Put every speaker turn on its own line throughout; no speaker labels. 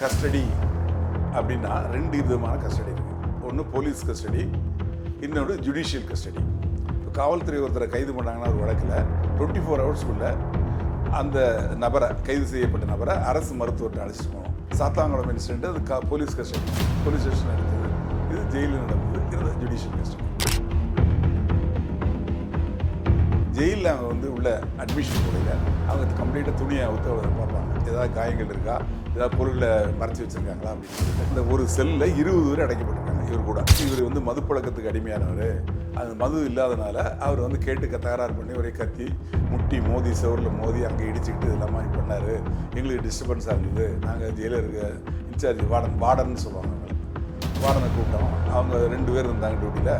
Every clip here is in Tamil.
கஸ்டடி அப்படின்னா ரெண்டு விதமான கஸ்டடி இருக்குது. ஒன்று போலீஸ் கஸ்டடி, இன்னொன்று ஜுடிஷியல் கஸ்டடி. இப்போ காவல்துறை ஒருத்தரை கைது பண்ணாங்கன்னா ஒரு வழக்கில் 24 ஹவர்ஸ்க்குள்ளே அந்த நபரை, கைது செய்யப்பட்ட நபரை அரசு மருத்துவத்தை அழைச்சிட்டு போகணும். சாத்தாங்குளம் இன்சிடென்ட் அது போலீஸ் கஸ்டடி, போலீஸ் ஸ்டேஷன் நடந்தது. இது ஜெயிலில் நடந்தது, இது ஜுடிஷியல் கஸ்டடி. ஜெயிலில் அவங்க வந்து உள்ள அட்மிஷன் போடையில அவங்க கம்ப்ளீட்டாக துணியை அவுத்து அவரை பார்ப்பாங்க. ஏதாவது காயங்கள் இருக்கா, ஏதாவது பொருளை மறைச்சி வச்சுருக்காங்களா அப்படின்னு சொல்லிட்டு. இந்த ஒரு செல்லில் 20 பேர் அடைக்கப்பட்டிருக்காங்க. இவர் கூட இவர் வந்து மதுப்பழக்கத்துக்கு அடிமையானவர். அது மது இல்லாதனால அவர் வந்து கேட்டு தகராறு பண்ணி ஒரே கத்தி முட்டி மோதி செவரில் மோதி அங்கே இடிச்சுக்கிட்டு இதெல்லாம் பண்ணார். எங்களுக்கு டிஸ்டர்பன்ஸாக இருந்தது. நாங்கள் ஜெயிலருக்கு இன்சார்ஜ் வார்டன் சொல்லுவாங்க. வார்டனை கூப்பிட்டோம். அவங்க 2 பேர் இருந்தாங்க டியூட்டியில்.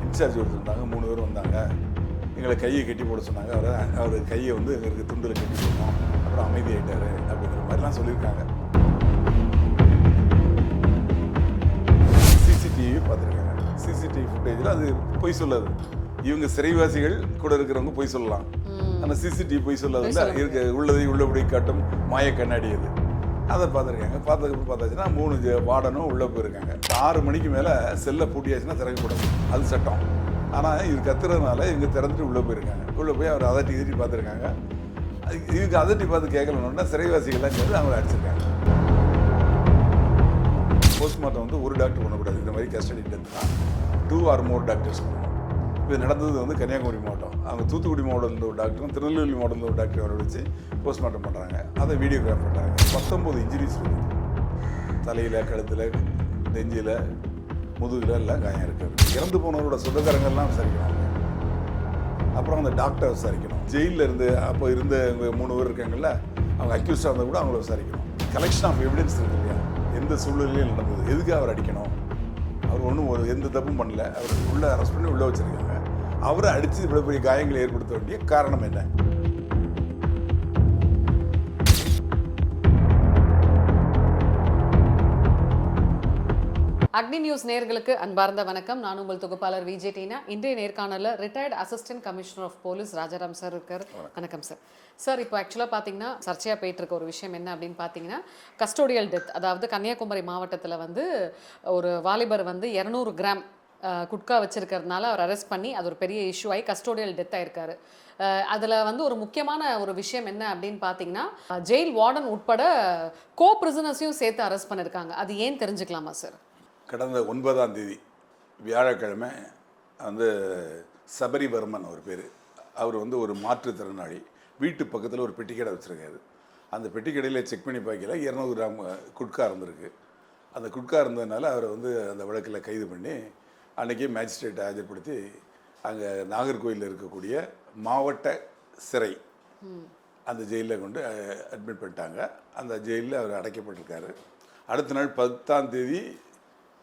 இன்சார்ஜ் ஒருத்தர் இருந்தாங்க, 3 பேர் வந்தாங்க. எங்களை கையை கட்டி போட சொன்னாங்க. அவர் கையை வந்து எங்களுக்கு துண்டில் கட்டி போடணும். அப்புறம் அமைதியாயிட்டார் அப்படிங்கிற மாதிரிலாம் சொல்லியிருக்காங்க. சிசிடிவி பார்த்துருக்காங்க. சிசிடிவி ஃபுட்டேஜில் அது பொய் சொல்லாது. இவங்க சிறைவாசிகள் கூட இருக்கிறவங்க பொய் சொல்லலாம். ஆனால் சிசிடிவி பொய் சொல்லாதுல்ல, உள்ளதை உள்ளபடி காட்டும் மாய கண்ணாடி அது. அதை பார்த்துருக்காங்க. பார்த்ததுக்கப்புறம் பார்த்தாச்சுன்னா 3 வார்டனும் உள்ளே போயிருக்காங்க. 6 மணிக்கு மேலே செல்லை பூட்டியாச்சுன்னா திறக்கக்கூடாது, அது சட்டம். ஆனால் இவர் கத்துறதுனால இவங்க திறந்துட்டு உள்ளே போயிருக்காங்க. உள்ளே போய் அவர் அதட்டி இதட்டி பார்த்துருக்காங்க. இவங்க அதட்டி பார்த்து கேட்கலன்னா சிறைவாசிகள்லாம் சேர்ந்து அவங்களை அடிச்சிருக்காங்க. போஸ்ட்மார்ட்டம் வந்து ஒரு டாக்டர் பண்ணக்கூடாது. இந்த மாதிரி கஸ்டடி டெத் தான் 2 or more டாக்டர்ஸ் பண்ணணும். இது நடந்தது வந்து கன்னியாகுமரி மாவட்டம். அவங்க தூத்துக்குடி மாவட்டத்தில் ஒரு டாக்டரும் திருநெல்வேலி மாவட்டத்தில் ஒரு டாக்டர் அவரை வச்சு போஸ்ட்மார்ட்டம் பண்ணுறாங்க. அதை வீடியோகிராஃப் பண்ணுறாங்க. 19 இன்ஜுரிஸ் இருக்குது. தலையில், கழுத்தில், நெஞ்சில், முதுகில் எல்லாம் காயம் இருக்குது. இறந்து போனவரோட சொந்தக்காரங்கள்லாம் விசாரிக்கணும். அப்புறம் அந்த டாக்டரை விசாரிக்கணும். ஜெயிலில் இருந்து அப்போ இருந்த 3 பேர் இருக்காங்கல்ல, அவங்க அக்யூஸ்டாக இருந்தால் கூட அவங்கள விசாரிக்கணும். கலெக்ஷன் ஆஃப் எவிடன்ஸ் இருக்கு இல்லையா, எந்த சூழ்நிலையும் நடந்தது, எதுக்கு அவர் அடிக்கணும், அவர் ஒன்றும் எந்த தப்பும் பண்ணல, அவர் உள்ளே அரெஸ்ட் பண்ணி உள்ளே வச்சுருக்காங்க. அவரை அடித்து இவ்வளோ பெரிய காயங்களை ஏற்படுத்த வேண்டிய காரணம் என்ன?
அக்னி நியூஸ் நேயர்களுக்கு அன்பார்ந்த வணக்கம். நான் உங்கள் தொகுப்பாளர் விஜய் டீனா. இன்றைய நேர்காணலில் retired assistant commissioner of police Rajaram sir இருக்கார். வணக்கம் சார். சார், இப்போ ஆக்சுவலாக பார்த்தீங்கன்னா சர்ச்சையாக போயிட்டு இருக்க ஒரு விஷயம் என்ன அப்படின்னு பார்த்தீங்கன்னா, கஸ்டோடியல் டெத். அதாவது கன்னியாகுமரி மாவட்டத்தில் வந்து ஒரு வாலிபர் வந்து 200 கிராம் குட்கா வச்சிருக்கிறதுனால அவர் அரெஸ்ட் பண்ணி அது ஒரு பெரிய இஷ்யூ ஆகி கஸ்டோடியல் டெத் ஆயிருக்காரு. அதில் வந்து ஒரு முக்கியமான ஒரு விஷயம் என்ன அப்படின்னு பார்த்தீங்கன்னா, ஜெயில் வார்டன் உட்பட கோ பிரிசனர்ஸையும் சேர்த்து அரெஸ்ட் பண்ணியிருக்காங்க. அது ஏன் தெரிஞ்சுக்கலாமா சார்?
கடந்த 9ஆம் தேதி வியாழக்கிழமை வந்து சபரிவர்மன் ஒரு பேர், அவர் வந்து ஒரு மாற்றுத்திறனாளி. வீட்டு பக்கத்தில் ஒரு பெட்டிக்கடை வச்சுருக்காரு. அந்த பெட்டிக்கடையில் செக் பண்ணி பார்க்கல 200 கிராம் குட்கா இருந்திருக்கு. அந்த குட்கா இருந்ததுனால அவரை வந்து அந்த வழக்கில் கைது பண்ணி அன்றைக்கே மேஜிஸ்ட்ரேட்டை ஆஜர்படுத்தி அங்கே நாகர்கோயிலில் இருக்கக்கூடிய மாவட்ட சிறை அந்த ஜெயிலில் கொண்டு அட்மிட் பண்ணிட்டாங்க. அந்த ஜெயிலில் அவர் அடைக்கப்பட்டிருக்காரு. அடுத்த நாள் 10ஆம் தேதி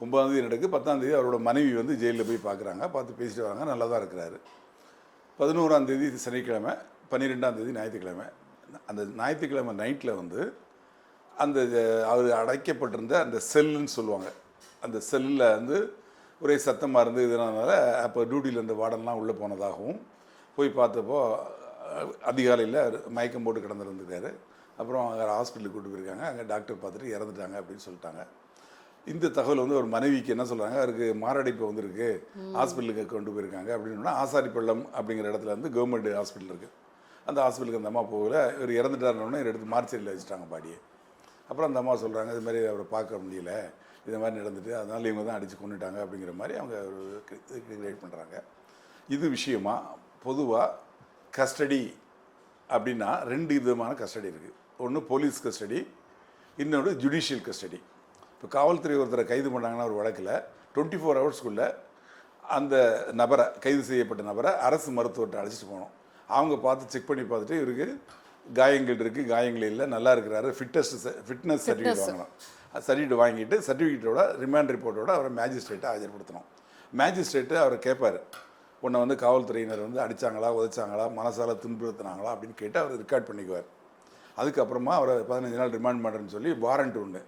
9ஆம் தேதி நடக்குது. 10ஆம் தேதி அவரோட மனைவி வந்து ஜெயிலில் போய் பார்க்குறாங்க. பார்த்து பேசிட்டு வராங்க. நல்லா தான் இருக்கிறாரு. 11ஆம் தேதி சனிக்கிழமை, 12ஆம் தேதி ஞாயிற்றுக்கிழமை. அந்த ஞாயிற்றுக்கிழமை நைட்டில் வந்து அந்த அவர் அடைக்கப்பட்டிருந்த அந்த செல்லுன்னு சொல்லுவாங்க, அந்த செல்லில் வந்து ஒரே சத்தமாக இருந்து இதனால அப்போ டியூட்டியில் இருந்த வார்டன்லாம் உள்ளே போனதாகவும், போய் பார்த்தப்போ அதிகாலையில் மயக்கம் போட்டு கிடந்துருந்துருக்காரு. அப்புறம் அங்கே ஹாஸ்பிட்டலுக்கு கூட்டு போயிருக்காங்க. அங்கே டாக்டர் பார்த்துட்டு இறந்துட்டாங்க அப்படின்னு சொல்லிட்டாங்க. இந்த தகவல் வந்து ஒரு மனைவிக்கு என்ன சொல்கிறாங்க, அவருக்கு மாரடைப்பு வந்திருக்கு, ஹாஸ்பிட்டலுக்கு கொண்டு போயிருக்காங்க அப்படின்னா, ஆசாரிப்பள்ளம் அப்படிங்கிற இடத்துல வந்து கவர்மெண்ட் ஹாஸ்பிட்டல் இருக்குது. அந்த ஹாஸ்பிட்டலுக்கு அந்த அம்மா போகல, இவர் இறந்துட்டாருன்னு எடுத்து மார்ச்சரியில் வச்சுட்டாங்க பாடியை. அப்புறம் அந்த அம்மா சொல்கிறாங்க, இது மாதிரி அவரை பார்க்க முடியல, இது மாதிரி நடந்துட்டு அதனால் இவங்க தான் அடித்து கொண்டுட்டாங்க அப்படிங்கிற மாதிரி அவங்க கிரியேட் பண்ணுறாங்க. இது விஷயமா பொதுவாக கஸ்டடி அப்படின்னா 2 விதமான கஸ்டடி இருக்குது. ஒன்று போலீஸ் கஸ்டடி, இன்னொன்று ஜுடிஷியல் கஸ்டடி. இப்போ காவல்துறை ஒருத்தரை கைது பண்ணாங்கன்னா ஒரு வழக்கில் 24 ஹவர்ஸ்க்குள்ளே அந்த நபரை, கைது செய்யப்பட்ட நபரை அரசு மருத்துவத்தை அழைச்சிட்டு போகணும். அவங்க பார்த்து செக் பண்ணி பார்த்துட்டு இவருக்கு காயங்கள் இருக்குது, காயங்கள் இல்லை, நல்லா இருக்கிறாரு, ஃபிட்னஸ் சர்டிஃபிகேட் வாங்கணும். சர்டிஃபிகேட் வாங்கிட்டு சர்டிஃபிகேட்டோட ரிமாண்ட் ரிப்போர்ட்டோட அவரை மேஜிஸ்ட்ரேட்டை ஆஜர்படுத்தணும். மேஜிஸ்ட்ரேட்டு அவரை கேட்பார், உன்னை வந்து காவல்துறையினர் வந்து அடித்தாங்களா, உதைச்சாங்களா, மனசால துன்புறுத்தினாங்களா அப்படின்னு கேட்டு அவர் ரெக்கார்ட் பண்ணிக்குவார். அதுக்கப்புறமா அவரை 15 நாள் ரிமாண்ட் பண்ணுறேன்னு சொல்லி வாரண்ட் உண்டு,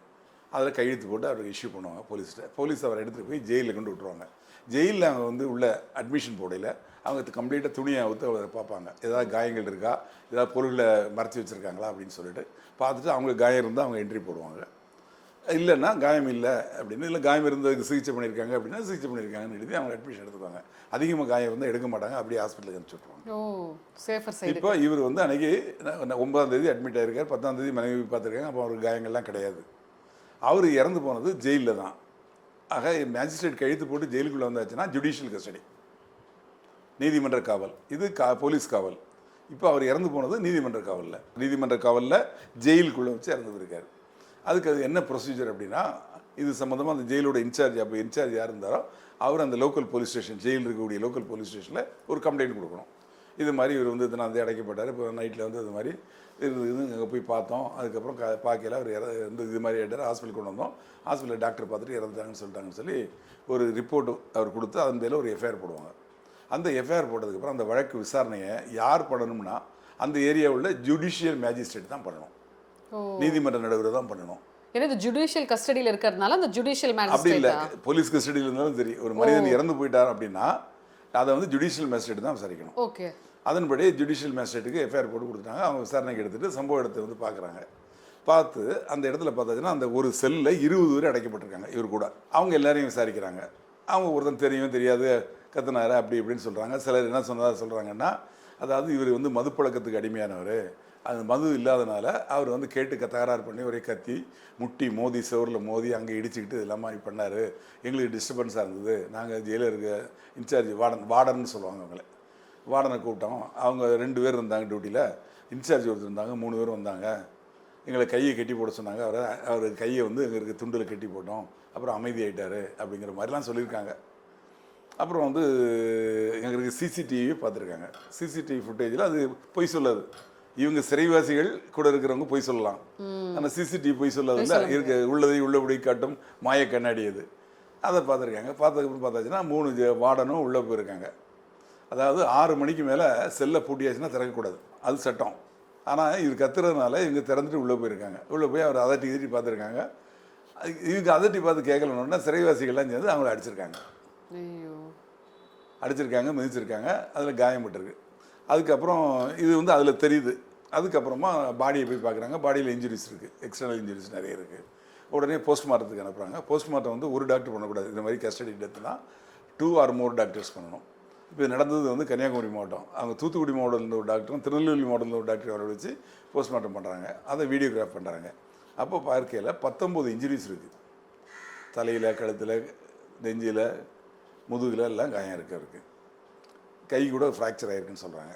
அதில் கையெழுத்து போட்டு அவருக்கு இஷ்யூ பண்ணுவாங்க போலீஸ்கிட்ட. போலீஸ் அவரை எடுத்துகிட்டு போய் ஜெயிலில் கொண்டு விட்டுருவாங்க. ஜெயிலில் அவங்க வந்து உள்ள அட்மிஷன் போடையில் அவங்க கம்ப்ளீட்டாக துணியை ஊற்று அவரை பார்ப்பாங்க. ஏதாவது காயங்கள் இருக்கா, ஏதாவது பொருளை மறைச்சி வச்சுருக்காங்களா அப்படின்னு சொல்லிட்டு பார்த்துட்டு அவங்க காயம் இருந்தால் அவங்க என்ட்ரி போடுவாங்க. இல்லைன்னா காயம் இல்லை அப்படின்னு, இல்லை காயம் இருந்ததுக்கு சிகிச்சை பண்ணியிருக்காங்க அப்படின்னா சிகிச்சை பண்ணியிருக்காங்கன்னு எழுதி அவங்க அட்மிஷன் எடுத்துப்பாங்க. அதிகமாக காயம் வந்து எடுக்க மாட்டாங்க, அப்படியே ஹாஸ்பிட்டலுக்கு அனுப்பிச்சி விட்ருவாங்க.
ஓ, சேஃபர் சைடு.
இப்போ இவர் வந்து அன்னைக்கு 9ஆம் தேதி அட்மிட் ஆகிருக்கார், 10ஆம் தேதி மனைவி பார்த்துருக்காங்க. அப்போ அவருக்கு காயங்கள்லாம் கிடையாது. அவர் இறந்து போனது ஜெயிலில் தான். ஆக மேஜிஸ்ட்ரேட் கழுத்து போட்டு ஜெயிலுக்குள்ளே வந்தாச்சுன்னா ஜுடிஷியல் கஸ்டடி, நீதிமன்ற காவல். இது போலீஸ் காவல். இப்போ அவர் இறந்து போனது நீதிமன்ற காவலில் ஜெயிலுக்குள்ளே வச்சு இறந்து போயிருக்காரு. அதுக்கு அது என்ன ப்ரொசீஜர் அப்படின்னா, இது சம்மந்தமாக அந்த ஜெயிலோட இன்சார்ஜ் யார் இருந்தாரோ அவர் அந்த லோக்கல் போலீஸ் ஸ்டேஷன், ஜெயில் இருக்கக்கூடிய லோக்கல் போலீஸ் ஸ்டேஷனில் ஒரு கம்ப்ளைண்ட் கொடுக்கணும். இது மாதிரி இவர் வந்து நான் வந்து அடைக்கப்பட்டார், இப்போ நைட்டில் வந்து இது மாதிரி இருந்தது, அங்கே போய் பார்த்தோம். அதுக்கப்புறம் பார்க்கல, அவர் வந்து இது மாதிரி ஆகிட்டார், ஹாஸ்பிட்டல் கொண்டு வந்தோம், ஹாஸ்பிட்டலில் டாக்டர் பார்த்துட்டு இறந்துட்டாங்கன்னு சொல்லிட்டாங்கன்னு சொல்லி ஒரு ரிப்போர்ட்டு அவர் கொடுத்து அதன் பேரில் ஒரு எஃப்ஐஆர் போடுவாங்க. அந்த எஃப்ஐஆர் போட்டதுக்கப்புறம் அந்த வழக்கு விசாரணையை யார் பண்ணணும்னா அந்த ஏரியாவில் ஜுடிஷியல் மேஜிஸ்ட்ரேட் தான் பண்ணணும், நீதிமன்ற நடுவர் தான் பண்ணணும்.
ஏன்னா இது ஜுடிஷியல் கஸ்டடியில் இருக்கிறதுனால அந்த ஜுடிஷியல்
அப்படி இல்லை,
மேஜிஸ்ட்ரேட்.
போலீஸ் கஸ்டடியில் இருந்தாலும் சரி, ஒரு மனிதன் இறந்து போயிட்டார் அப்படின்னா அதை வந்து ஜுடிஷியல் மேஜிஸ்ட்ரேட் தான் விசாரிக்கணும்.
ஓகே.
அதன்படி ஜுடிஷியல் மேஜிஸ்ட்ரேட்டுக்கு எஃப்ஐஆர் போட்டு கொடுத்தாங்க. அவங்க விசாரணைக்கு எடுத்துகிட்டு சம்பவ இடத்தை வந்து பார்க்குறாங்க. பார்த்து அந்த இடத்துல பார்த்தாச்சுன்னா அந்த ஒரு செல்லில் 20 பேர் அடைக்கப்பட்டிருக்காங்க இவர் கூட. அவங்க எல்லாரையும் விசாரிக்கிறாங்க. அவங்க ஒருத்தன் தெரியும் தெரியாது கத்துனாரு அப்படி இப்படின்னு சொல்கிறாங்க. சிலர் என்ன சொல்கிறாங்கன்னா, அதாவது இவர் வந்து மதுப்பழக்கத்துக்கு அடிமையானவர், அது மது இல்லாதனால அவர் வந்து கேட்டு தகராறு பண்ணி ஒரே கத்தி முட்டி மோதி செவரில் மோதி அங்கே இடிச்சுக்கிட்டு இதெல்லாம் மாதிரி பண்ணார், எங்களுக்கு டிஸ்டர்பன்ஸாக இருந்தது. நாங்கள் ஜெயிலருக்கு இன்சார்ஜ் வார்டன் சொல்லுவாங்க, அவங்கள வார்டனை கூப்பிட்டோம். அவங்க 2 பேர் இருந்தாங்க டியூட்டியில், இன்சார்ஜ் ஒருத்தர் இருந்தாங்க, 3 பேர் வந்தாங்க. எங்களை கையை கட்டி போட சொன்னாங்க. அவர் கையை வந்து எங்களுக்கு துண்டில் கட்டி போட்டோம், அப்புறம் அமைதியாயிட்டார் அப்படிங்கிற மாதிரிலாம் சொல்லியிருக்காங்க. அப்புறம் வந்து எங்களுக்கு சிசிடிவி பார்த்துருக்காங்க. சிசிடிவி ஃபுட்டேஜில் அது பொய் சொல்லாது. இவங்க சிறைவாசிகள் கூட இருக்கிறவங்க பொய் சொல்லலாம், ஆனால் சிசிடிவி பொய் சொல்லாதுல்ல, இருக்க உள்ளதை உள்ளபடி காட்டும் மாய கண்ணாடி அது. அதை பார்த்துருக்காங்க. பார்த்ததுக்கப்புறம் பார்த்தாச்சுன்னா 3 வார்டனும் உள்ளே போயிருக்காங்க. அதாவது 6 மணிக்கு மேலே செல்லை பூட்டியாச்சுன்னா திறக்கக்கூடாது, அது சட்டம். ஆனால் இவர் கத்துறதுனால இவங்க திறந்துட்டு உள்ளே போயிருக்காங்க. உள்ளே போய் அவர் அதட்டி பார்த்துருக்காங்க. இவங்க அதட்டி பார்த்து கேட்கலன்னா சிறைவாசிகள்லாம் சேர்ந்து அவங்கள அடிச்சிருக்காங்க, மிதிச்சிருக்காங்க. அதில் காயப்பட்டிருக்கு. அதுக்கப்புறம் இது வந்து அதில் தெரியுது. அதுக்கப்புறமா பாடியை போய் பார்க்குறாங்க. பாடியில் இன்ஜுரிஸ் இருக்குது, எக்ஸ்டர்னல் இன்ஜுரிஸ் நிறைய இருக்குது. உடனே போஸ்ட்மார்ட்டத்துக்கு அனுப்புகிறாங்க. போஸ்ட்மார்ட்டம் வந்து ஒரு டாக்டர் பண்ணக்கூடாது, இந்த மாதிரி கஸ்டடி டெத்துனா 2 or more டாக்டர்ஸ் பண்ணணும். இப்போ நடந்தது வந்து கன்னியாகுமரி மாவட்டம், அவங்க தூத்துக்குடி மாவட்டத்தில் ஒரு டாக்டரும் திருநெல்வேலி மாவட்டத்தில் ஒரு டாக்டர் வர வச்சு போஸ்ட்மார்ட்டம் பண்ணுறாங்க. அதை வீடியோகிராஃப் பண்ணுறாங்க. அப்போ பார்க்கையில் 19 இன்ஜுரிஸ் இருக்குது. தலையில், கழுத்தில், நெஞ்சில், முதுகில் எல்லாம் காயம் இருக்குது. கை கூட ஃப்ராக்சர் ஆகிருக்குன்னு சொல்கிறாங்க.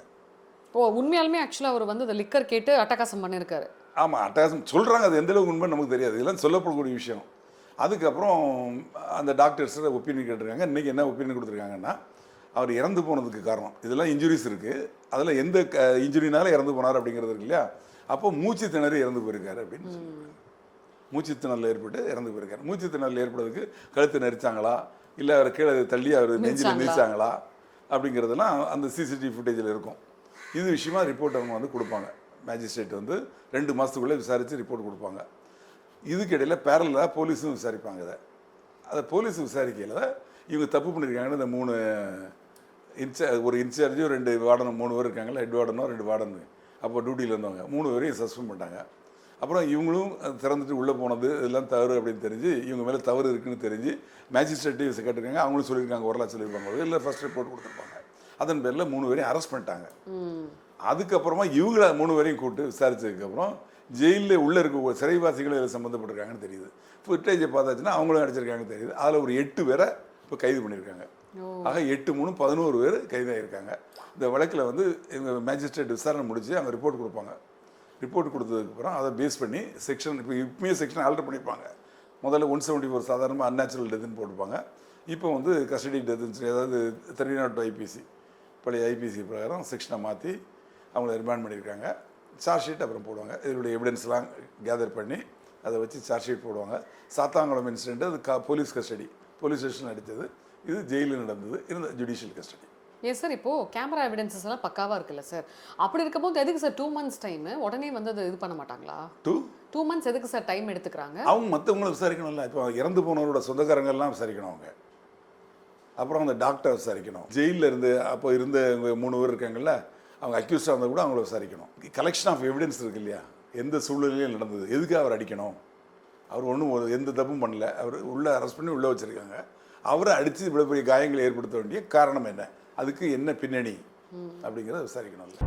ஓ, உண்மையாலுமே ஆக்சுவலாக அவர் வந்து அந்த லிக்கர் கேட்டு அட்டகாசம் பண்ணியிருக்காரு.
ஆமாம், அட்டகாசம் சொல்கிறாங்க. அது எந்தளவுக்கு உண்மை நமக்கு தெரியாது, இதெல்லாம் சொல்லப்படக்கூடிய விஷயம். அதுக்கப்புறம் அந்த டாக்டர்ஸ் ஒப்பீனியன் கேட்டிருக்காங்க. இன்றைக்கி என்ன ஒப்பீனியன் கொடுத்துருக்காங்கன்னா, அவர் இறந்து போனதுக்கு காரணம் இதெல்லாம் இன்ஜுரிஸ் இருக்குது, அதில் எந்த இன்ஜுரினால இறந்து போனார் அப்படிங்கிறது இருக்கு இல்லையா, அப்போ மூச்சு திணறி இறந்து போயிருக்காரு அப்படின்னு சொல்லியிருக்காங்க. மூச்சு திணறல் ஏற்பட்டு இறந்து போயிருக்காரு. மூச்சு திணறல் ஏற்படுறதுக்கு கழுத்து நெரிச்சாங்களா, இல்லை அவர் கீழே தள்ளி அவர் நெஞ்சில் மிதிச்சாங்களா அப்படிங்கிறதெல்லாம் அந்த சிசிடிவி ஃபுட்டேஜில் இருக்கும். இது விஷயமா ரிப்போர்ட் அவங்க வந்து கொடுப்பாங்க. மேஜிஸ்ட்ரேட் வந்து 2 மாதத்துக்குள்ளே விசாரித்து ரிப்போர்ட் கொடுப்பாங்க. இதுக்கிடையில் பேரலாக போலீஸும் விசாரிப்பாங்க. அதை போலீஸ் விசாரிக்கையில் இவங்க தப்பு பண்ணியிருக்காங்கன்னு இந்த 3 ஒரு இன்சார்ஜும் 2 வார்டனும் 3 பேர் இருக்காங்களா, ஹெட் வார்டனோ 2 வார்டனு அப்போ டியூட்டியில் இருந்தவங்க 3 பேரையும் சஸ்பெண்ட் பண்ணிட்டாங்க. அப்புறம் இவங்களும் திறந்துட்டு உள்ளே போனது இதெல்லாம் தவறு அப்படின்னு தெரிஞ்சு, இவங்க மேலே தவறு இருக்குன்னு தெரிஞ்சு மேஜிஸ்ட்ரேட்டையும் கேட்டிருக்காங்க. அவங்களும் சொல்லியிருக்காங்க, ஓரளவு சொல்லியிருப்பாங்க, இல்லை ஃபர்ஸ்ட் ரிப்போர்ட் கொடுத்துருப்பாங்க. அதன் பேரில் 3 பேரையும் அரெஸ்ட் பண்ணிட்டாங்க. அதுக்கப்புறமா இவங்கள 3 பேரையும் கூப்பிட்டு விசாரித்ததுக்கப்புறம் ஜெயிலில் உள்ளே இருக்க சிறைவாசிகள் இதில் சம்மந்தப்பட்டிருக்காங்கன்னு தெரியுது. ஃபுட்டேஜை பார்த்தாச்சுன்னா அவங்களும் அடிச்சிருக்காங்கன்னு தெரியுது. அதில் ஒரு 8 பேரை இப்போ கைது பண்ணியிருக்காங்க. ஆக 8 3 11 பேர் கைதாகிருக்காங்க. இந்த வழக்கில் வந்து எங்கள் மேஜிஸ்ட்ரேட் விசாரணை முடிச்சு அவங்க ரிப்போர்ட் கொடுப்பாங்க. ரிப்போர்ட் கொடுத்ததுக்கப்புறம் அதை பேஸ் பண்ணி செக்ஷன் இப்போயே செக்ஷன் ஆல்டர் பண்ணியிருப்பாங்க. முதல்ல 174 சாதாரணமாக அன்நேச்சுரல் டெத்துன்னு போட்டுப்பாங்க. இப்போ வந்து கஸ்டடி டெத்துன்னு, அதாவது 302 ஐபிசி பழைய ஐபிசி பிரகாரம் செக்ஷனை மாற்றி அவங்கள ரிமாண்ட் பண்ணியிருக்காங்க. சார்ஜ் ஷீட் அப்புறம் போடுவாங்க. இதனுடைய எவிடன்ஸ்லாம் கேதர் பண்ணி அதை வச்சு சார்ஜ் ஷீட் போடுவாங்க. சாத்தாங்குளம் இன்சிடென்ட் அது போலீஸ் கஸ்டடி, போலீஸ் ஸ்டேஷன் அடித்தது. இது ஜெயிலில் நடந்தது, இருந்த ஜுடிஷியல் கஸ்டடி.
ஏன் சார், இப்போது கேமரா எவிடன்சஸ் எல்லாம் பக்காவாக இருக்குல்ல சார், அப்படி இருக்கும்போது எதுக்கு சார் 2 months டைமு உடனே வந்து அது இது பண்ண மாட்டாங்களா? 2 months எதுக்கு சார் டைம் எடுத்துக்கிறாங்க?
அவங்க மற்றவங்களை விசாரிக்கணும்ல. இப்போ இறந்து போனவரோட சொந்தக்காரங்கள்லாம் விசாரிக்கணும் அவங்க. அப்புறம் அந்த டாக்டர் விசாரிக்கணும். ஜெயிலில் இருந்து அப்போ இருந்த 3 பேர் இருக்காங்கல்ல, அவங்க அக்யூஸ்டாக இருந்தால் கூட அவங்கள விசாரிக்கணும். கலெக்ஷன் ஆஃப் எவிடன்ஸ் இருக்கு இல்லையா, எந்த சூழ்நிலையும் நடந்தது, எதுக்கு அவர் அடிக்கணும், அவர் ஒன்றும் எந்த தப்பும் பண்ணல. அவர் உள்ளே அரெஸ்ட் பண்ணி உள்ளே வச்சுருக்காங்க. அவரை அடித்து இவ்வளோ பெரிய காயங்களை ஏற்படுத்த வேண்டிய காரணம் என்ன, அதுக்கு என்ன பின்னணி அப்படிங்கிறத விசாரிக்கணும்ல.